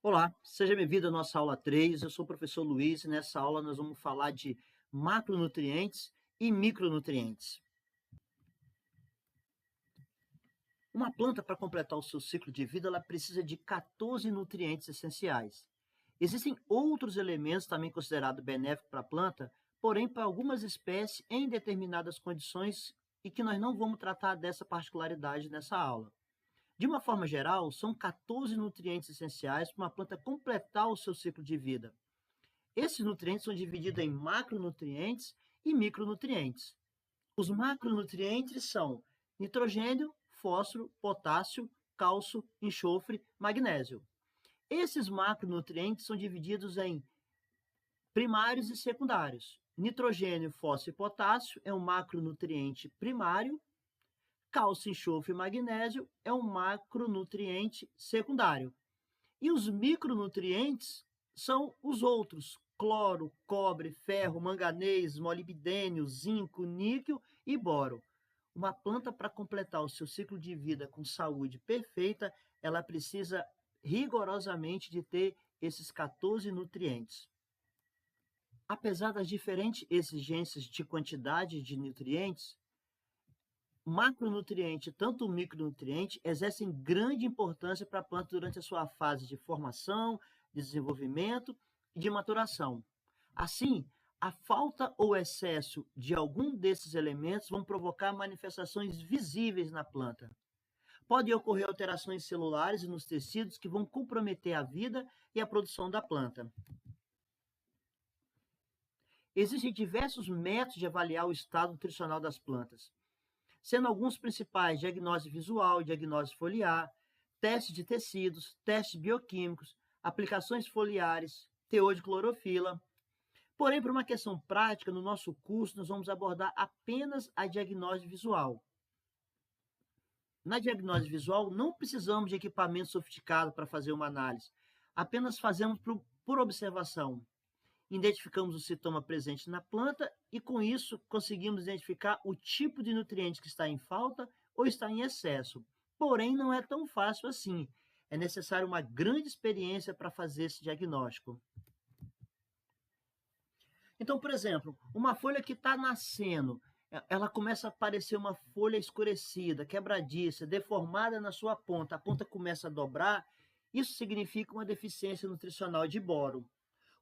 Olá, seja bem-vindo à nossa aula 3. Eu sou o professor Luiz e nessa aula nós vamos falar de macronutrientes e micronutrientes. Uma planta, para completar o seu ciclo de vida, ela precisa de 14 nutrientes essenciais. Existem outros elementos também considerados benéficos para a planta, porém para algumas espécies em determinadas condições e que nós não vamos tratar dessa particularidade nessa aula. De uma forma geral, são 14 nutrientes essenciais para uma planta completar o seu ciclo de vida. Esses nutrientes são divididos em macronutrientes e micronutrientes. Os macronutrientes são nitrogênio, fósforo, potássio, cálcio, enxofre, magnésio. Esses macronutrientes são divididos em primários e secundários. Nitrogênio, fósforo e potássio é um macronutriente primário. Cálcio, enxofre e magnésio é um macronutriente secundário. E os micronutrientes são os outros: cloro, cobre, ferro, manganês, molibdênio, zinco, níquel e boro. Uma planta, para completar o seu ciclo de vida com saúde perfeita, ela precisa rigorosamente de ter esses 14 nutrientes. Apesar das diferentes exigências de quantidade de nutrientes, macronutriente, tanto o micronutriente, exercem grande importância para a planta durante a sua fase de formação, de desenvolvimento e de maturação. Assim, a falta ou excesso de algum desses elementos vão provocar manifestações visíveis na planta. Podem ocorrer alterações celulares e nos tecidos que vão comprometer a vida e a produção da planta. Existem diversos métodos de avaliar o estado nutricional das plantas, sendo alguns principais diagnose visual, diagnose foliar, teste de tecidos, testes bioquímicos, aplicações foliares, teor de clorofila. Porém, por uma questão prática, no nosso curso, nós vamos abordar apenas a diagnose visual. Na diagnose visual, não precisamos de equipamento sofisticado para fazer uma análise, apenas fazemos por observação. Identificamos o sintoma presente na planta e, com isso, conseguimos identificar o tipo de nutriente que está em falta ou está em excesso. Porém, não é tão fácil assim. É necessário uma grande experiência para fazer esse diagnóstico. Então, por exemplo, uma folha que está nascendo, ela começa a aparecer uma folha escurecida, quebradiça, deformada na sua ponta, a ponta começa a dobrar, isso significa uma deficiência nutricional de boro.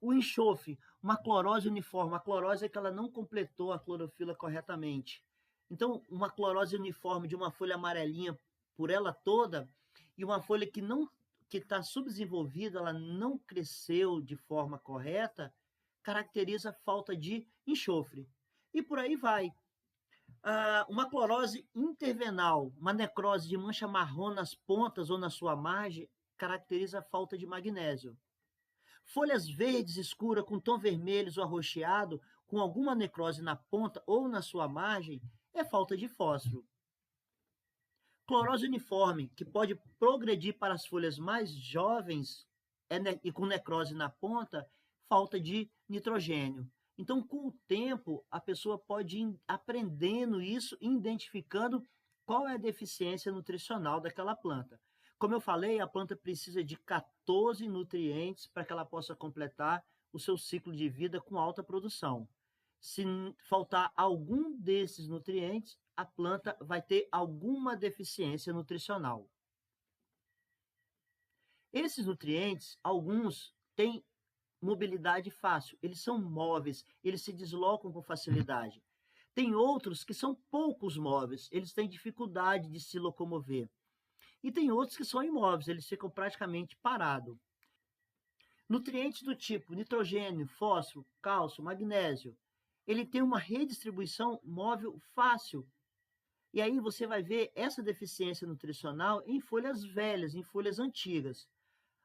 O enxofre, uma clorose uniforme. A clorose é que ela não completou a clorofila corretamente. Então, uma clorose uniforme de uma folha amarelinha por ela toda e uma folha que está subdesenvolvida, ela não cresceu de forma correta, caracteriza a falta de enxofre. E por aí vai. Uma clorose intervenal, uma necrose de mancha marrom nas pontas ou na sua margem, caracteriza a falta de magnésio. Folhas verdes escuras com tom vermelhos ou arroxeado, com alguma necrose na ponta ou na sua margem, é falta de fósforo. Clorose uniforme, que pode progredir para as folhas mais jovens e com necrose na ponta, falta de nitrogênio. Então, com o tempo, a pessoa pode ir aprendendo isso, identificando qual é a deficiência nutricional daquela planta. Como eu falei, a planta precisa de 14 nutrientes para que ela possa completar o seu ciclo de vida com alta produção. Se faltar algum desses nutrientes, a planta vai ter alguma deficiência nutricional. Esses nutrientes, alguns têm mobilidade fácil, eles são móveis, eles se deslocam com facilidade. Tem outros que são poucos móveis, eles têm dificuldade de se locomover. E tem outros que são imóveis, eles ficam praticamente parados. Nutrientes do tipo nitrogênio, fósforo, cálcio, magnésio, ele tem uma redistribuição móvel fácil. E aí você vai ver essa deficiência nutricional em folhas velhas, em folhas antigas.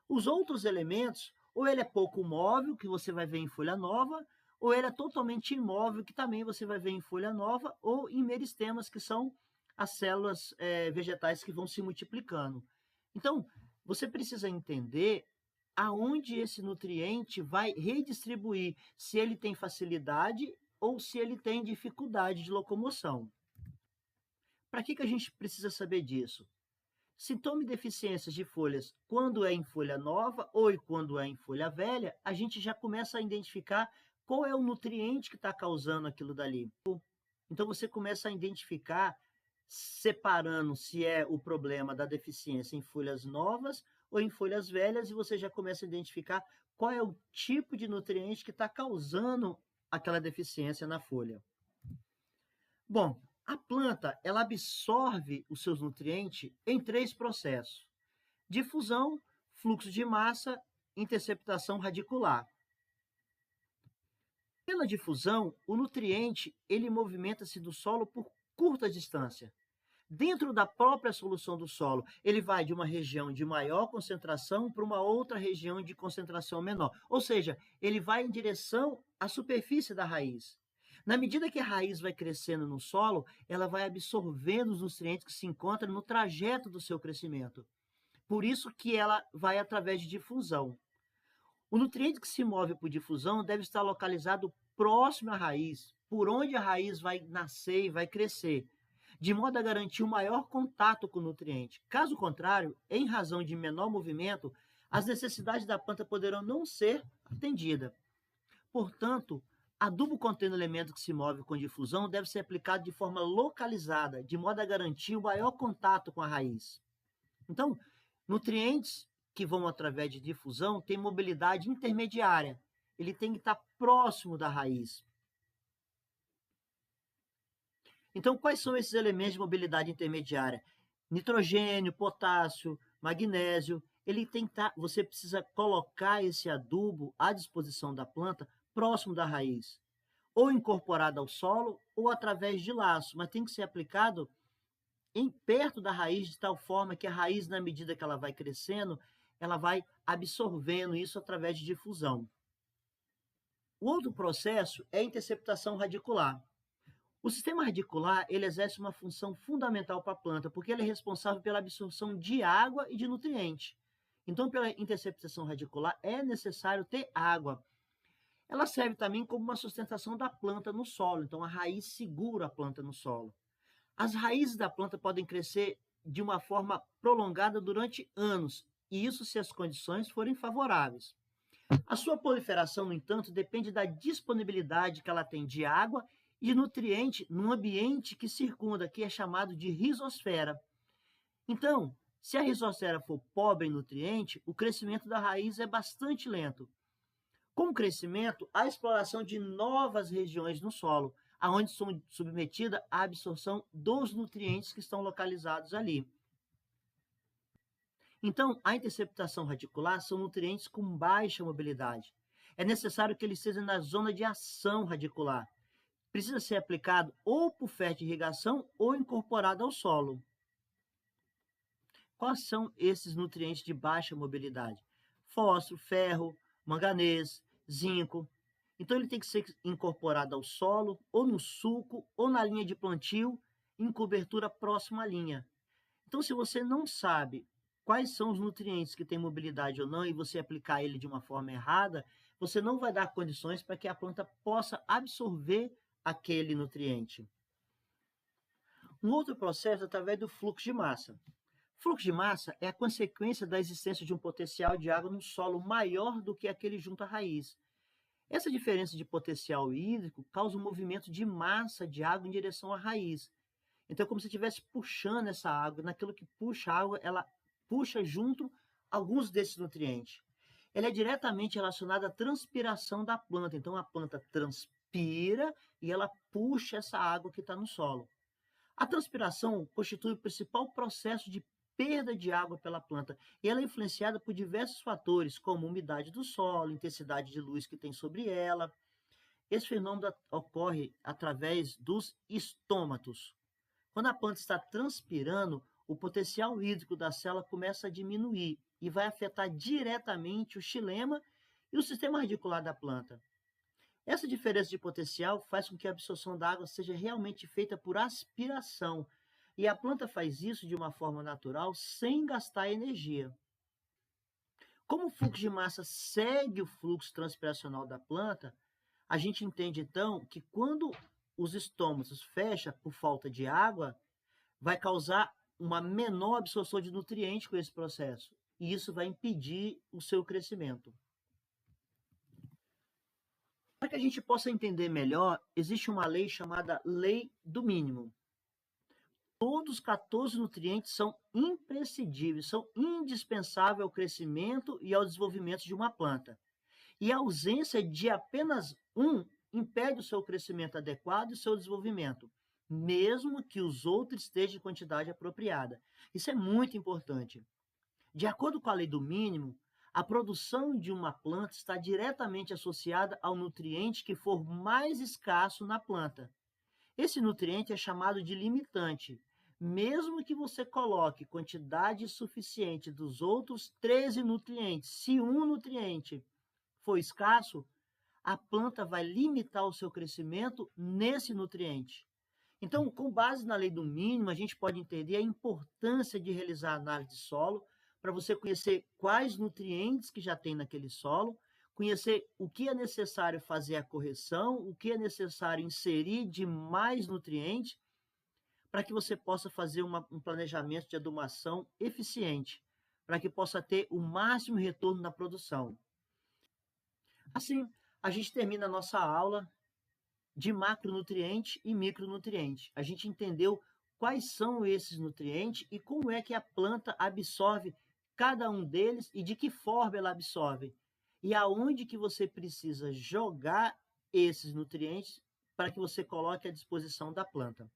Os outros elementos, ou ele é pouco móvel, que você vai ver em folha nova, ou ele é totalmente imóvel, que também você vai ver em folha nova, ou em meristemas, que são as células vegetais que vão se multiplicando. Então, você precisa entender aonde esse nutriente vai redistribuir, se ele tem facilidade ou se ele tem dificuldade de locomoção. Para que a gente precisa saber disso? Sintoma e deficiências de folhas, quando é em folha nova ou quando é em folha velha, a gente já começa a identificar qual é o nutriente que está causando aquilo dali. Então, você começa a identificar, separando se é o problema da deficiência em folhas novas ou em folhas velhas, e você já começa a identificar qual é o tipo de nutriente que está causando aquela deficiência na folha. Bom, a planta ela absorve os seus nutrientes em 3 processos: difusão, fluxo de massa, interceptação radicular. Pela difusão, o nutriente ele movimenta-se do solo por curta distância. Dentro da própria solução do solo, ele vai de uma região de maior concentração para uma outra região de concentração menor. Ou seja, ele vai em direção à superfície da raiz. Na medida que a raiz vai crescendo no solo, ela vai absorvendo os nutrientes que se encontram no trajeto do seu crescimento. Por isso que ela vai através de difusão. O nutriente que se move por difusão deve estar localizado próximo à raiz, por onde a raiz vai nascer e vai crescer, de modo a garantir o maior contato com o nutriente. Caso contrário, em razão de menor movimento, as necessidades da planta poderão não ser atendidas. Portanto, adubo contendo elemento que se move com difusão deve ser aplicado de forma localizada, de modo a garantir o maior contato com a raiz. Então, nutrientes que vão através de difusão têm mobilidade intermediária. Ele tem que estar próximo da raiz. Então, quais são esses elementos de mobilidade intermediária? Nitrogênio, potássio, magnésio. Você precisa colocar esse adubo à disposição da planta próximo da raiz, ou incorporado ao solo, ou através de laço, mas tem que ser aplicado perto da raiz, de tal forma que a raiz, na medida que ela vai crescendo, ela vai absorvendo isso através de difusão. O outro processo é a interceptação radicular. O sistema radicular ele exerce uma função fundamental para a planta, porque ele é responsável pela absorção de água e de nutriente. Então, pela interceptação radicular, é necessário ter água. Ela serve também como uma sustentação da planta no solo, então a raiz segura a planta no solo. As raízes da planta podem crescer de uma forma prolongada durante anos, e isso se as condições forem favoráveis. A sua proliferação, no entanto, depende da disponibilidade que ela tem de água e de nutriente no ambiente que circunda, que é chamado de rizosfera. Então, se a rizosfera for pobre em nutriente, o crescimento da raiz é bastante lento. Com o crescimento, há exploração de novas regiões no solo, aonde são submetidas à absorção dos nutrientes que estão localizados ali. Então, a interceptação radicular são nutrientes com baixa mobilidade. É necessário que eles estejam na zona de ação radicular. Precisa ser aplicado ou por fertirrigação ou incorporado ao solo. Quais são esses nutrientes de baixa mobilidade? Fósforo, ferro, manganês, zinco. Então, ele tem que ser incorporado ao solo, ou no sulco, ou na linha de plantio, em cobertura próxima à linha. Então, se você não sabe quais são os nutrientes que têm mobilidade ou não, e você aplicar ele de uma forma errada, você não vai dar condições para que a planta possa absorver aquele nutriente. Um outro processo é através do fluxo de massa. Fluxo de massa é a consequência da existência de um potencial de água no solo maior do que aquele junto à raiz. Essa diferença de potencial hídrico causa um movimento de massa de água em direção à raiz. Então, é como se estivesse puxando essa água. Naquilo que puxa a água, ela puxa junto alguns desses nutrientes. Ela é diretamente relacionada à transpiração da planta. Então, a planta transpira e ela puxa essa água que está no solo. A transpiração constitui o principal processo de perda de água pela planta, e ela é influenciada por diversos fatores, como umidade do solo, intensidade de luz que tem sobre ela. Esse fenômeno ocorre através dos estômatos. Quando a planta está transpirando, o potencial hídrico da célula começa a diminuir e vai afetar diretamente o xilema e o sistema radicular da planta. Essa diferença de potencial faz com que a absorção da água seja realmente feita por aspiração, e a planta faz isso de uma forma natural, sem gastar energia. Como o fluxo de massa segue o fluxo transpiracional da planta, a gente entende então que quando os estômatos fecham por falta de água, vai causar uma menor absorção de nutrientes com esse processo. E isso vai impedir o seu crescimento. Para que a gente possa entender melhor, existe uma lei chamada Lei do Mínimo. Todos os 14 nutrientes são imprescindíveis, são indispensáveis ao crescimento e ao desenvolvimento de uma planta. E a ausência de apenas um impede o seu crescimento adequado e o seu desenvolvimento, mesmo que os outros estejam em quantidade apropriada. Isso é muito importante. De acordo com a lei do mínimo, a produção de uma planta está diretamente associada ao nutriente que for mais escasso na planta. Esse nutriente é chamado de limitante. Mesmo que você coloque quantidade suficiente dos outros 13 nutrientes, se um nutriente for escasso, a planta vai limitar o seu crescimento nesse nutriente. Então, com base na lei do mínimo, a gente pode entender a importância de realizar análise de solo para você conhecer quais nutrientes que já tem naquele solo, conhecer o que é necessário fazer a correção, o que é necessário inserir de mais nutrientes, para que você possa fazer um planejamento de adubação eficiente, para que possa ter o máximo retorno na produção. Assim, a gente termina a nossa aula de macronutriente e micronutriente. A gente entendeu quais são esses nutrientes e como é que a planta absorve cada um deles e de que forma ela absorve. E aonde que você precisa jogar esses nutrientes para que você coloque à disposição da planta.